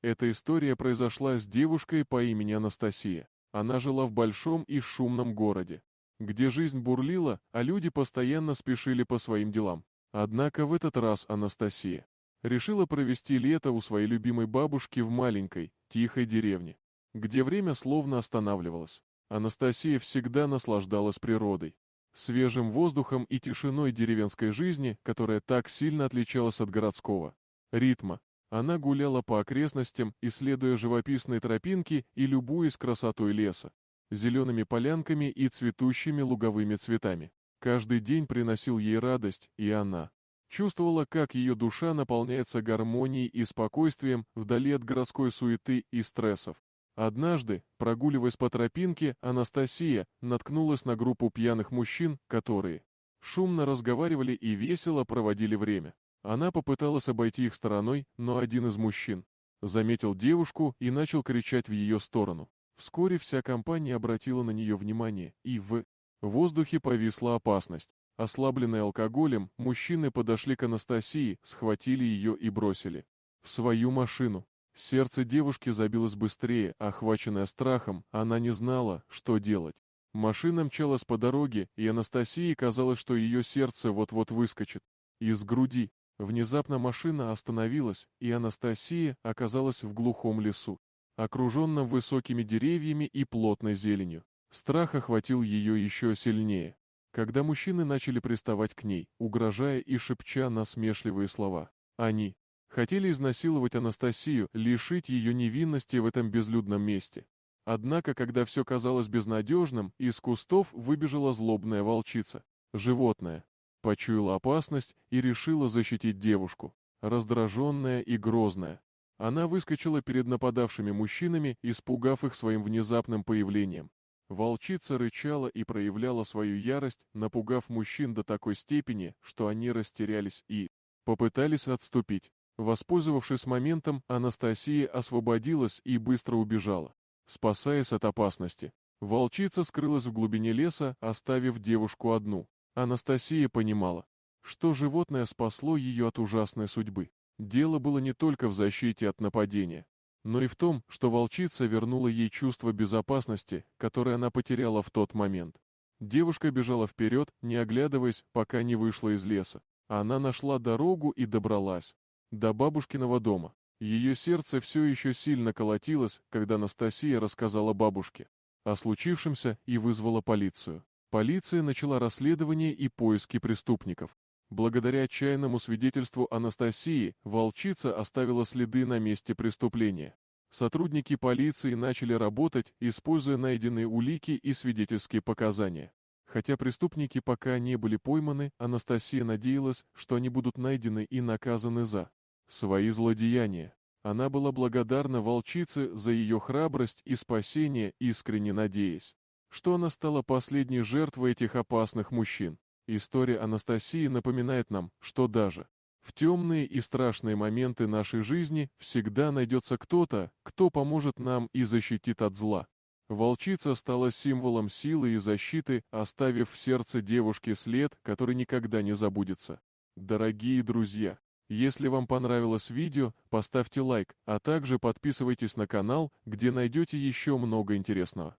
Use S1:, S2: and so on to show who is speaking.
S1: Эта история произошла с девушкой по имени Анастасия. Она жила в большом и шумном городе, где жизнь бурлила, а люди постоянно спешили по своим делам. Однако в этот раз Анастасия решила провести лето у своей любимой бабушки в маленькой, тихой деревне, где время словно останавливалось. Анастасия всегда наслаждалась природой, свежим воздухом и тишиной деревенской жизни, которая так сильно отличалась от городского ритма. Она гуляла по окрестностям, исследуя живописные тропинки и любуясь красотой леса, зелеными полянками и цветущими луговыми цветами. Каждый день приносил ей радость, и она чувствовала, как ее душа наполняется гармонией и спокойствием вдали от городской суеты и стрессов. Однажды, прогуливаясь по тропинке, Анастасия наткнулась на группу пьяных мужчин, которые шумно разговаривали и весело проводили время. Она попыталась обойти их стороной, но один из мужчин заметил девушку и начал кричать в ее сторону. Вскоре вся компания обратила на нее внимание, и в воздухе повисла опасность. Ослабленные алкоголем, мужчины подошли к Анастасии, схватили ее и бросили в свою машину. Сердце девушки забилось быстрее, охваченное страхом, она не знала, что делать. Машина мчалась по дороге, и Анастасии казалось, что ее сердце вот-вот выскочит из груди. Внезапно машина остановилась, и Анастасия оказалась в глухом лесу, окруженном высокими деревьями и плотной зеленью. Страх охватил ее еще сильнее, когда мужчины начали приставать к ней, угрожая и шепча насмешливые слова. Они хотели изнасиловать Анастасию, лишить ее невинности в этом безлюдном месте. Однако, когда все казалось безнадежным, из кустов выбежала злобная волчица. Животное почуяла опасность и решила защитить девушку. Раздраженная и грозная, она выскочила перед нападавшими мужчинами, испугав их своим внезапным появлением. Волчица рычала и проявляла свою ярость, напугав мужчин до такой степени, что они растерялись и попытались отступить. Воспользовавшись моментом, Анастасия освободилась и быстро убежала, спасаясь от опасности. Волчица скрылась в глубине леса, оставив девушку одну. Анастасия понимала, что животное спасло ее от ужасной судьбы. Дело было не только в защите от нападения, но и в том, что волчица вернула ей чувство безопасности, которое она потеряла в тот момент. Девушка бежала вперед, не оглядываясь, пока не вышла из леса. Она нашла дорогу и добралась до бабушкиного дома. Ее сердце все еще сильно колотилось, когда Анастасия рассказала бабушке о случившемся и вызвала полицию. Полиция начала расследование и поиски преступников. Благодаря отчаянному свидетельству Анастасии, волчица оставила следы на месте преступления. Сотрудники полиции начали работать, используя найденные улики и свидетельские показания. Хотя преступники пока не были пойманы, Анастасия надеялась, что они будут найдены и наказаны за свои злодеяния. Она была благодарна волчице за ее храбрость и спасение, искренне надеясь, что она стала последней жертвой этих опасных мужчин. История Анастасии напоминает нам, что даже в темные и страшные моменты нашей жизни всегда найдется кто-то, кто поможет нам и защитит от зла. Волчица стала символом силы и защиты, оставив в сердце девушки след, который никогда не забудется. Дорогие друзья, если вам понравилось видео, поставьте лайк, а также подписывайтесь на канал, где найдете еще много интересного.